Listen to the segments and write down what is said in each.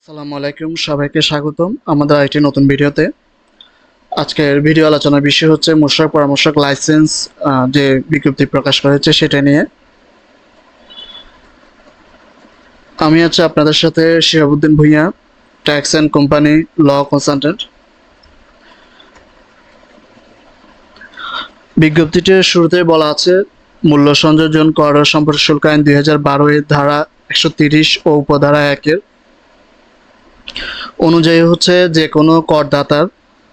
আসসালামু আলাইকুম, সবাইকে স্বাগতম আমাদের আরেকটি নতুন ভিডিওতে। আজকের ভিডিও আলোচনার বিষয় হচ্ছে মোশাররফ পরামর্শক লাইসেন্স যে বিজ্ঞপ্তি প্রকাশ করা হয়েছে সেটা নিয়ে। আমি আছি আপনাদের সাথে Shihabuddin Bhuiyan, tax and company law consultant. বিজ্ঞপ্তিটির শুরুতে বলা আছে, মূল্য সংযোজন কর ও সম্পর্ক শুল্ক আইন 2012 এর ধারা 130 ও উপধারা 1 এর অনুযায়ী হচ্ছে যে কোনো করদাতার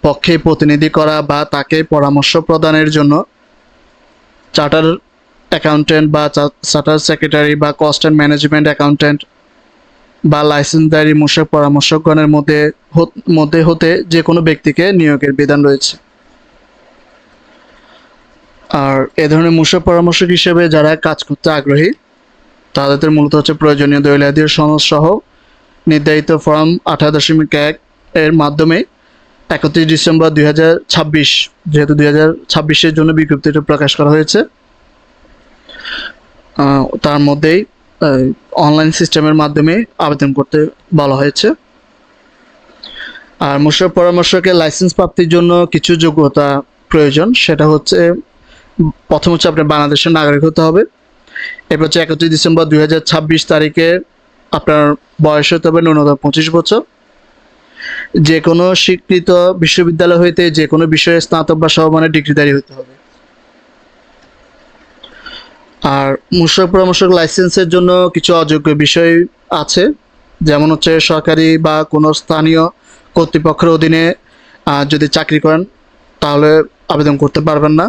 পক্ষে প্রতিনিধি করা বা তাকে পরামর্শ প্রদানের জন্য চার্টার অ্যাকাউন্ট্যান্ট বা চার্টার সেক্রেটারি বা কস্ট অ্যান্ড ম্যানেজমেন্ট অ্যাকাউন্ট্যান্ট বা লাইসেন্সধারী মূসক পরামর্শকগণের মধ্যে হতে যে কোনো ব্যক্তিকে নিয়োগের বিধান রয়েছে। আর এ ধরনের মূসক পরামর্শক হিসেবে যারা কাজ করতে আগ্রহী তাদের মূলত হচ্ছে প্রয়োজনীয় দলিলাদি সনদ সহ নির্ধারিত ফর্ম 18.1 এর মাধ্যমে 31 ডিসেম্বর 2026, যেহেতু 2026-এর জন্য বিজ্ঞপ্তিটা প্রকাশ করা হয়েছে, তার মধ্যেই অনলাইন সিস্টেমের মাধ্যমে আবেদন করতে বলা হয়েছে। আর মূসক পরামর্শকের লাইসেন্স প্রাপ্তির জন্য কিছু যোগ্যতা প্রয়োজন। সেটা হচ্ছে, প্রথম হচ্ছে আপনার বাংলাদেশের নাগরিক হতে হবে। এরপর হচ্ছে 31 ডিসেম্বর 2026 তারিখে আপনার বয়স হতে হবে ন্যূনতম 25 বছর। যে কোনো স্বীকৃত বিশ্ববিদ্যালয় হইতে যে কোনো বিষয়ে স্নাতক বা সমমানের ডিগ্রিধারী হতে হবে। আর মূসক পরামর্শক লাইসেন্সের জন্য কিছু অযোগ্য বিষয় আছে, যেমন হচ্ছে সরকারি বা কোনো স্থানীয় কর্তৃপক্ষের অধীনে যদি চাকরি করেন তাহলে আবেদন করতে পারবেন না,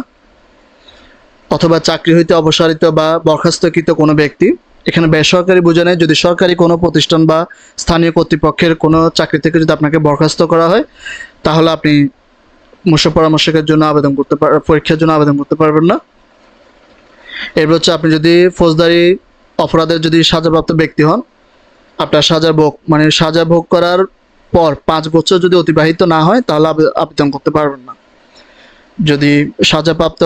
অথবা চাকরি হইতে অপসারিত বা বরখাস্তকৃত কোনো ব্যক্তি। এখানে বেসরকারি বোঝা নেই, যদি সরকারি কোনো প্রতিষ্ঠান বা স্থানীয় কর্তৃপক্ষের কোনো চাকরি থেকে যদি আপনাকে বরখাস্ত করা হয় তাহলে আপনি মূসক পরামর্শকের জন্য পরীক্ষার জন্য আবেদন করতে পারবেন না। এরপর হচ্ছে, আপনি যদি ফৌজদারি অপরাধের যদি সাজাপ্রাপ্ত ব্যক্তি হন, আপনার সাজা ভোগ করার পর 5 বছর যদি অতিবাহিত না হয় তাহলে আবেদন করতে পারবেন না। যদি সাজাপ্রাপ্ত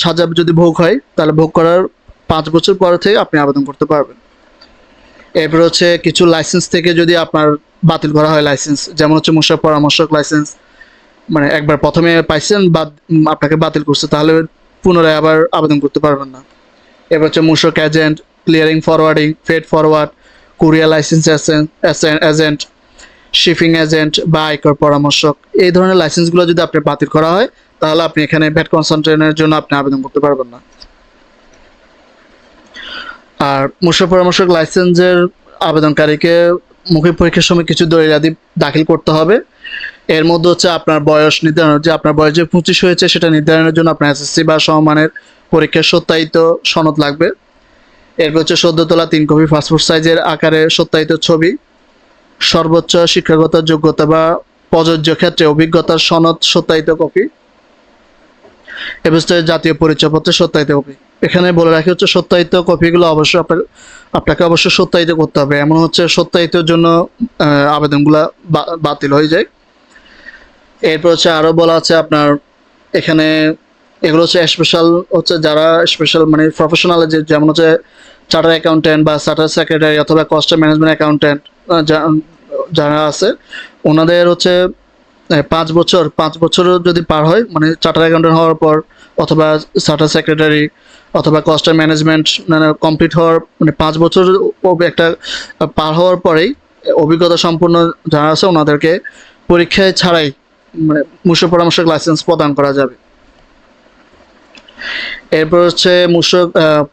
সাজা যদি ভোগ হয় তাহলে ভোগ করার 5 বছর পর থেকে আপনি আবেদন করতে পারবেন। এরপর হচ্ছে, কিছু লাইসেন্স থেকে যদি আপনার বাতিল করা হয় লাইসেন্স, যেমন হচ্ছে মূসক পরামর্শক লাইসেন্স, একবার প্রথমে পাইছেন বা আপনাকে বাতিল করছে, তাহলে পুনরায় আবার আবেদন করতে পারবেন না। এবার হচ্ছে মূসক agent, clearing forwarding, freight forward, courier licence agent, shipping agent বা আয়কর পরামর্শক, এই ধরনের লাইসেন্সগুলো যদি আপনার বাতিল করা হয় তাহলে আপনি এখানে ভ্যাট কনসালটেন্টের জন্য আপনি আবেদন করতে পারবেন না। আর মূসক পরামর্শক লাইসেন্সের আবেদনকারীকে মৌখিক পরীক্ষার সময় কিছু দলিলাদি দাখিল করতে হবে। এর মধ্যে হচ্ছে আপনার বয়স নির্ধারণ, যে আপনার বয়স যে 25 হয়েছে সেটা নির্ধারণের জন্য আপনার এসএসসি বা সমমানের পরীক্ষার সত্যায়িত সনদ লাগবে। এরপর হচ্ছে সদ্য তোলা 3 কপি পাসপোর্ট সাইজের আকারে সত্যায়িত ছবি, সর্বোচ্চ শিক্ষাগত যোগ্যতা বা প্রযোজ্য ক্ষেত্রে অভিজ্ঞতার সনদ সত্যায়িত কপি, এবার হচ্ছে জাতীয় পরিচয়পত্রের সত্যায়িত কপি। এখানে বলে রাখি হচ্ছে সত্যায়িত কপিগুলো অবশ্যই আপনাকে অবশ্যই সত্যায়িত করতে হবে, এমন হচ্ছে সত্যায়িতের জন্য আবেদনগুলো বাতিল হয়ে যায়। এরপর হচ্ছে আরও বলা আছে আপনার এখানে, এগুলো হচ্ছে স্পেশাল, হচ্ছে যারা স্পেশাল প্রফেশনাল, যেমন হচ্ছে চার্টার অ্যাকাউন্ট্যান্ট বা চার্টার সেক্রেটারি অথবা কস্ট ম্যানেজমেন্ট অ্যাকাউন্ট্যান্ট যারা আছে, ওনাদের হচ্ছে 5 বছর যদি পার হয়, চার্টার অ্যাকাউন্ট্যান্ট হওয়ার পর অথবা চার্টার সেক্রেটারি অথবা কস্ট ম্যানেজমেন্ট কমপ্লিট হওয়ার 5 বছর একটা পার হওয়ার পরেই অভিজ্ঞতা সম্পন্ন যারা আছে ওনাদেরকে পরীক্ষায় ছাড়াই মূসক পরামর্শক লাইসেন্স প্রদান করা যাবে। এরপর হচ্ছে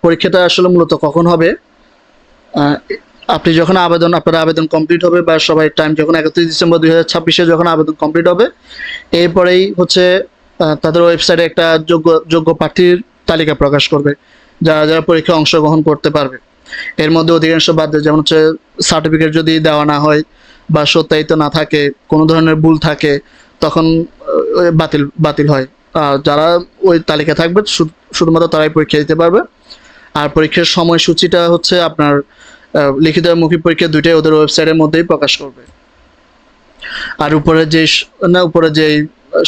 পরীক্ষাটা আসলে মূলত কখন হবে, আপনি যখন আপনার আবেদন কমপ্লিট হবে বা সবাই টাইম যখন 31 ডিসেম্বর 2026-এ যখন আবেদন কমপ্লিট হবে, এরপরেই হচ্ছে তাদের ওয়েবসাইটে একটা যোগ্য প্রার্থীর তালিকা প্রকাশ করবে যারা যারা পরীক্ষায় অংশগ্রহণ করতে পারবে। এর মধ্যে অধিকাংশ বাদ দেয়, যেমন হচ্ছে সার্টিফিকেট যদি দেওয়া না হয় বা সত্যায়িত না থাকে, কোনো ধরনের ভুল থাকে, তখন বাতিল হয়। আর যারা ওই তালিকা থাকবে শুধুমাত্র তারাই পরীক্ষা দিতে পারবে। আর পরীক্ষার সময়সূচিটা হচ্ছে আপনার লিখিত মৌখিক পরীক্ষা দুইটাই ওদের ওয়েবসাইটের মধ্যেই প্রকাশ করবে। আর উপরে যে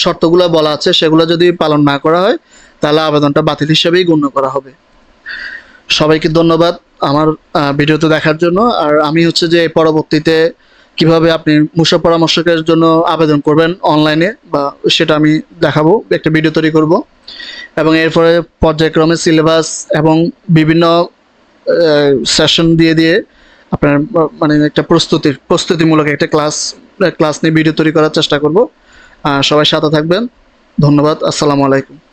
শর্তগুলো বলা আছে সেগুলো যদি পালন না করা হয় তাহলে আবেদনটা বাতিল হিসেবেই গণ্য করা হবে। সবাইকে ধন্যবাদ আমার ভিডিওতে দেখার জন্য। আর আমি হচ্ছে যে পরবর্তীতে কিভাবে আপনি মূসা পরামর্শকের জন্য আবেদন করবেন অনলাইনে, বা সেটা আমি দেখাবো, একটা ভিডিও তৈরি করব। এবং এরপরে পর্যায়ক্রমে সিলেবাস এবং বিভিন্ন সেশন দিয়ে দিয়ে আপনার মানে একটা প্রস্তুতিমূলক একটা ক্লাস নিয়ে ভিডিও তৈরি করার চেষ্টা করব। সবাই সাথে থাকবেন। ধন্যবাদ। আসসালামু আলাইকুম।